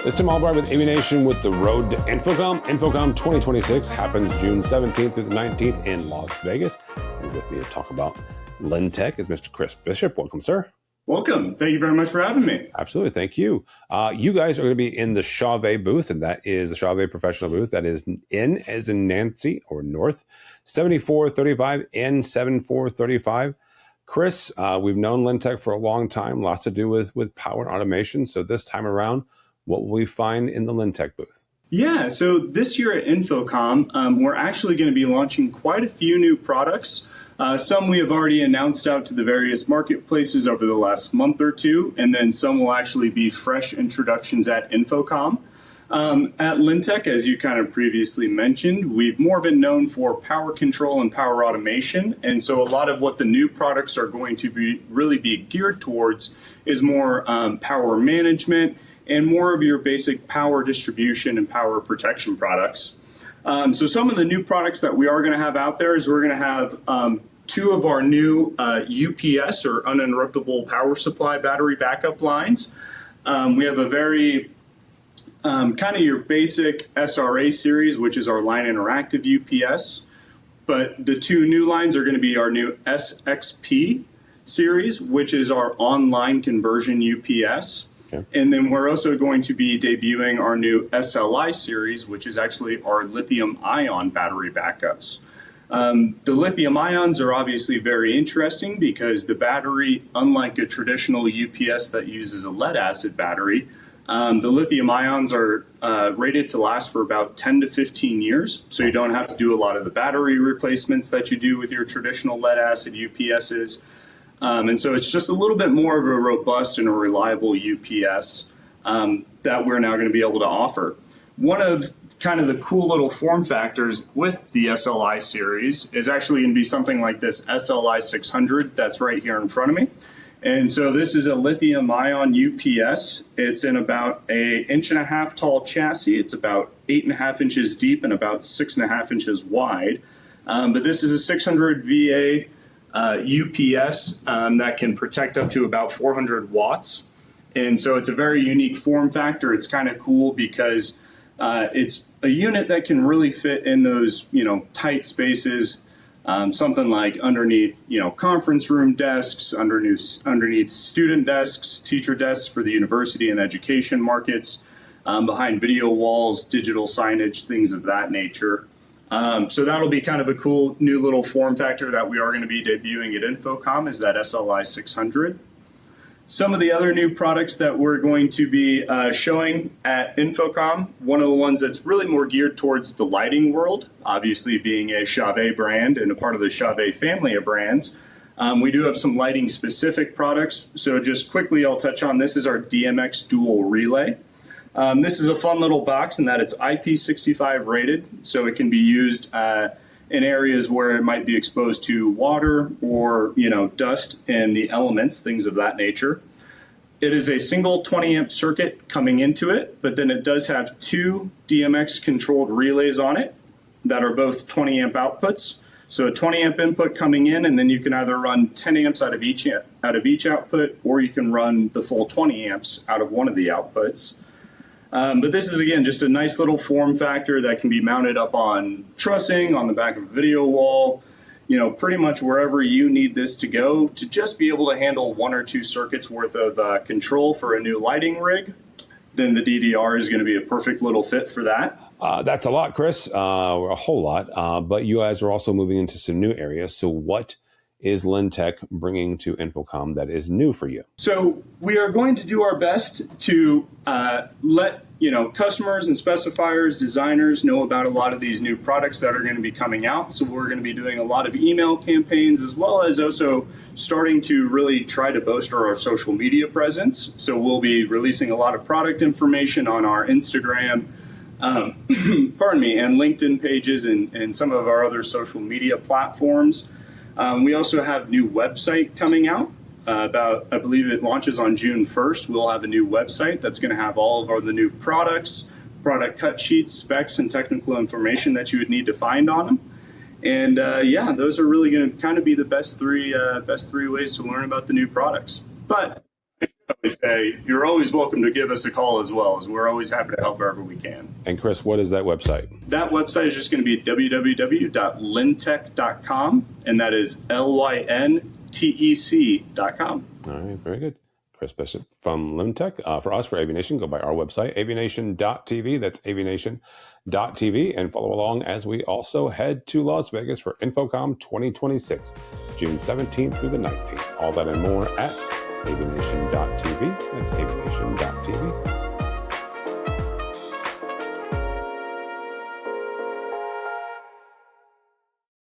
It's Tim Albright with AVNation with the road to InfoComm. InfoComm 2026 happens June 17th through the 19th in Las Vegas. And with me to talk about LynTec is Mr. Chris Bishop. Welcome, sir. Welcome. Thank you very much for having me. Absolutely. Thank you. You guys are going to be in the Chauvet booth, and that is the Chauvet professional booth. That is N as in Nancy or North, 7435 N7435. Chris, we've known LynTec for a long time, lots to do with power and automation. So this time around, what will we find in the LynTec booth? Yeah, so this year at InfoComm, we're actually going to be launching quite a few new products. Some we have already announced out to the various marketplaces over the last month or two, and then some will actually be fresh introductions at InfoComm. At LynTec, as you kind of previously mentioned, we've more been known for power control and power automation, and so a lot of what the new products are going to really be geared towards is more power management and more of your basic power distribution and power protection products. So some of the new products that we are going to have out there is we're going to have two of our new UPS or uninterruptible power supply battery backup lines. We have a very kind of your basic SRA series, which is our line interactive UPS. But the two new lines are going to be our new SXP series, which is our online conversion UPS. And then we're also going to be debuting our new SLI series, which is actually our lithium-ion battery backups. The lithium ions are obviously very interesting because the battery, unlike a traditional UPS that uses a lead-acid battery, the lithium ions are rated to last for about 10 to 15 years. So you don't have to do a lot of the battery replacements that you do with your traditional lead-acid UPSs. And so it's just a little bit more of a robust and a reliable UPS that we're now going to be able to offer. One of kind of the cool little form factors with the SLI series is actually going to be something like this SLI 600 that's right here in front of me. And so this is a lithium ion UPS. It's in about an 1.5 inch tall chassis. It's about 8.5 inches deep and about 6.5 inches wide. But this is a 600 VA UPS that can protect up to about 400 watts. And so it's a very unique form factor. It's kind of cool because it's a unit that can really fit in those, tight spaces, something like underneath, conference room desks, underneath student desks, teacher desks for the university and education markets, behind video walls, digital signage, things of that nature. So that'll be kind of a cool new little form factor that we are going to be debuting at InfoComm is that SLI 600. Some of the other new products that we're going to be showing at InfoComm, one of the ones that's really more geared towards the lighting world, obviously being a Chauvet brand and a part of the Chauvet family of brands. We do have some lighting specific products. So just quickly, I'll touch on this is our DMX dual relay. This is a fun little box in that it's IP65 rated, so it can be used in areas where it might be exposed to water or dust and the elements, things of that nature. It is a single 20 amp circuit coming into it, but then it does have two DMX controlled relays on it that are both 20 amp outputs. So a 20 amp input coming in, and then you can either run 10 amps out of each output, or you can run the full 20 amps out of one of the outputs. But this is, again, just a nice little form factor that can be mounted up on trussing, on the back of a video wall, pretty much wherever you need this to go to just be able to handle one or two circuits worth of control for a new lighting rig. Then the DDR is going to be a perfect little fit for that. That's a lot, Chris, a whole lot. But you guys are also moving into some new areas. So what is LynTec bringing to InfoComm that is new for you? So we are going to do our best to let customers and specifiers, designers know about a lot of these new products that are going to be coming out. So we're going to be doing a lot of email campaigns, as well as also starting to really try to bolster our social media presence. So we'll be releasing a lot of product information on our Instagram, and LinkedIn pages and some of our other social media platforms. We also have a new website coming out. I believe it launches on June 1st. We'll have a new website that's going to have all of the new products, product cut sheets, specs, and technical information that you would need to find on them. And those are really going to kind of be the best three ways to learn about the new products. But I say you're always welcome to give us a call as well, as we're always happy to help wherever we can. And Chris, what is that website? That website is just going to be www.lyntec.com, and that is lyntec.com. All right, very good. Chris Bishop from LynTec. For us, for AVNation, go by our website, avnation.tv. That's avnation.tv. And follow along as we also head to Las Vegas for InfoComm 2026, June 17th through the 19th. All that and more at avnation.tv.